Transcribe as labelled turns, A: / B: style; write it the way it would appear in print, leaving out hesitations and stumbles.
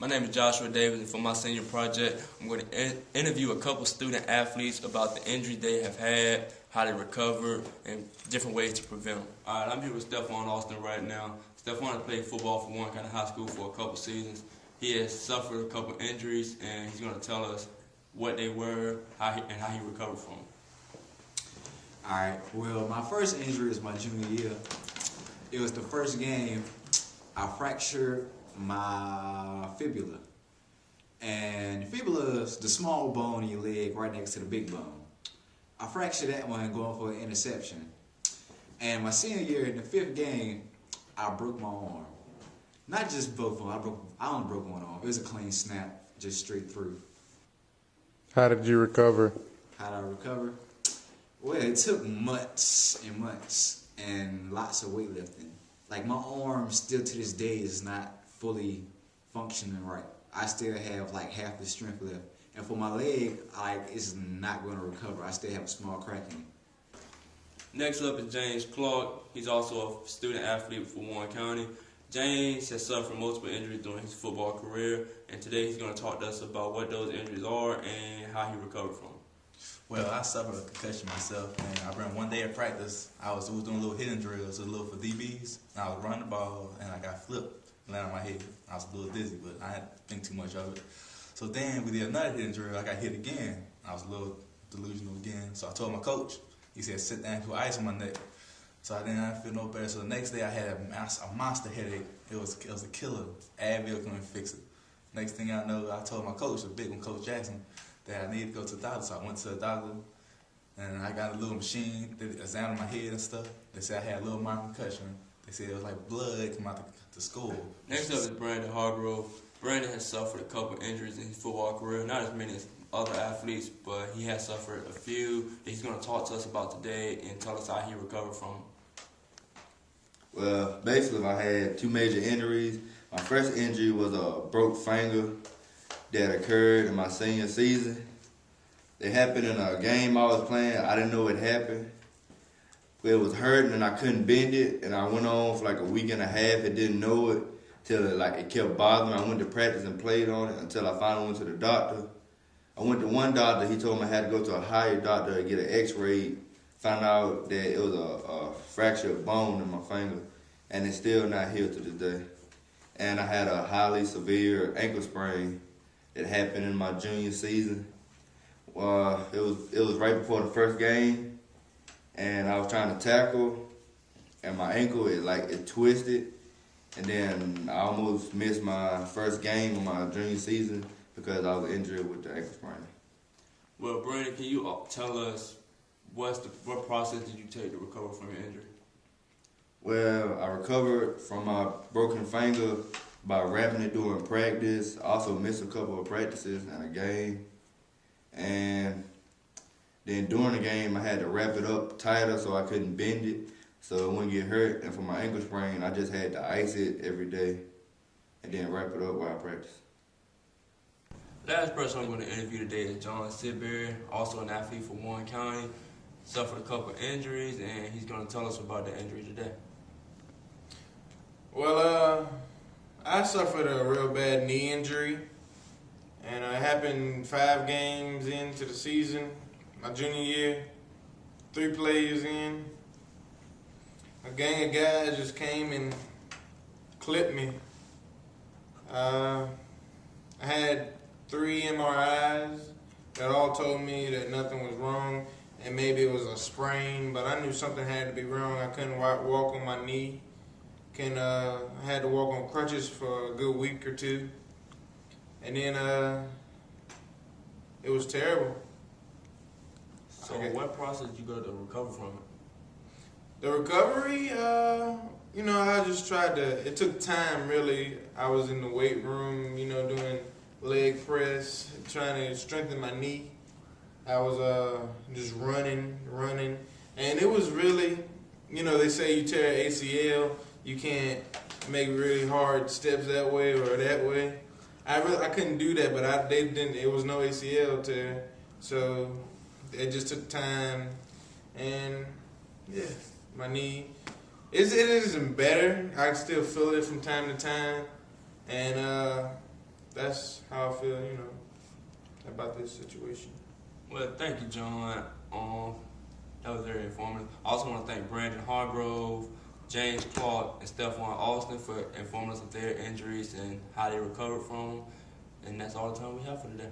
A: My name is Joshua Davis, and for my senior project, I'm going to interview a couple student athletes about the injuries they have had, how they recover, and different ways to prevent them. All right, I'm here with Stephon Austin right now. Stephon has played football for Warren County High School for a couple seasons. He has suffered a couple injuries, and he's going to tell us what they were, how he recovered from them.
B: All right, well, my first injury was my junior year. It was the first game. I fractured my fibula. And fibula is the small bone in your leg right next to the big bone. I fractured that one going for an interception. And my senior year in the 5th game, I broke my arm. Not just both of them, I only broke one arm. It was a clean snap, just straight through.
C: How did you recover?
B: How did I recover? Well, it took months and months and lots of weightlifting. Like, my arm still to this day is not fully functioning right. I still have like half the strength left. And for my leg, it's not going to recover. I still have a small crack in it.
A: Next up is James Clark. He's also a student athlete for Warren County. James has suffered multiple injuries during his football career, and today he's going to talk to us about what those injuries are and how he recovered from them.
D: Well, I suffered a concussion myself, and I remember one day at practice, I was doing little hitting drills, a little for DBs, and I was running the ball, and I got flipped, landed on my head. I was a little dizzy, but I didn't think too much of it. So then we did another hitting drill, I got hit again. I was a little delusional again, so I told my coach, he said, sit down, put ice on my neck. So I didn't feel no better. So the next day I had a monster headache. It was a killer. Advil couldn't fix it. Next thing I know, I told my coach, a big one, Coach Jackson, that I needed to go to the doctor. So I went to the doctor, and I got a little machine that examined my head and stuff. They said I had a little minor concussion. They said it was like blood coming out the skull.
A: Next up is Brandon Hargrove. Brandon has suffered a couple injuries in his football career, not as many as other athletes, but he has suffered a few that he's going to talk to us about today and tell us how he recovered from them.
E: Well, basically, I had 2 major injuries. My first injury was a broke finger that occurred in my senior season. It happened in a game I was playing. I didn't know it happened. It was hurting and I couldn't bend it, and I went on for like a week and a half and didn't know it till it kept bothering me. I went to practice and played on it until I finally went to the doctor. I went to one doctor. He told me I had to go to a higher doctor to get an x-ray. Found out that it was a fractured bone in my finger, and it's still not healed to this day. And I had a highly severe ankle sprain that happened in my junior season. It was right before the first game, and I was trying to tackle, and my ankle it twisted, and then I almost missed my first game of my junior season because I was injured with the ankle sprain.
A: Well, Brandon, can you tell us what process did you take to recover from your injury?
E: Well, I recovered from my broken finger by wrapping it during practice. I also missed a couple of practices and a game. And then during the game, I had to wrap it up tighter so I couldn't bend it so it wouldn't get hurt. And for my ankle sprain, I just had to ice it every day and then wrap it up while I practice.
A: The last person I'm going to interview today is John Sidbury, also an athlete for Warren County. Suffered a couple of injuries, and he's going to tell us about the injury today.
F: Well, I suffered a real bad knee injury, and it happened 5 games into the season, my junior year, 3 plays in. A gang of guys just came and clipped me. I had 3 MRIs that all told me that nothing was wrong, and maybe it was a sprain, but I knew something had to be wrong. I couldn't walk on my knee. I had to walk on crutches for a good week or 2. And then it was terrible.
A: So what process did you go to recover from it?
F: The recovery, I just tried to, it took time really. I was in the weight room, doing leg press, trying to strengthen my knee. I was just running, and it was really, they say you tear an ACL, you can't make really hard steps that way or that way. I couldn't do that, but they didn't. It was no ACL tear, so it just took time, and yeah, my knee. It isn't better. I still feel it from time to time, and that's how I feel, about this situation.
A: Well, thank you, John. That was very informative. I also want to thank Brandon Hargrove, James Clark, and Stephon Austin for informing us of their injuries and how they recovered from them. And that's all the time we have for today.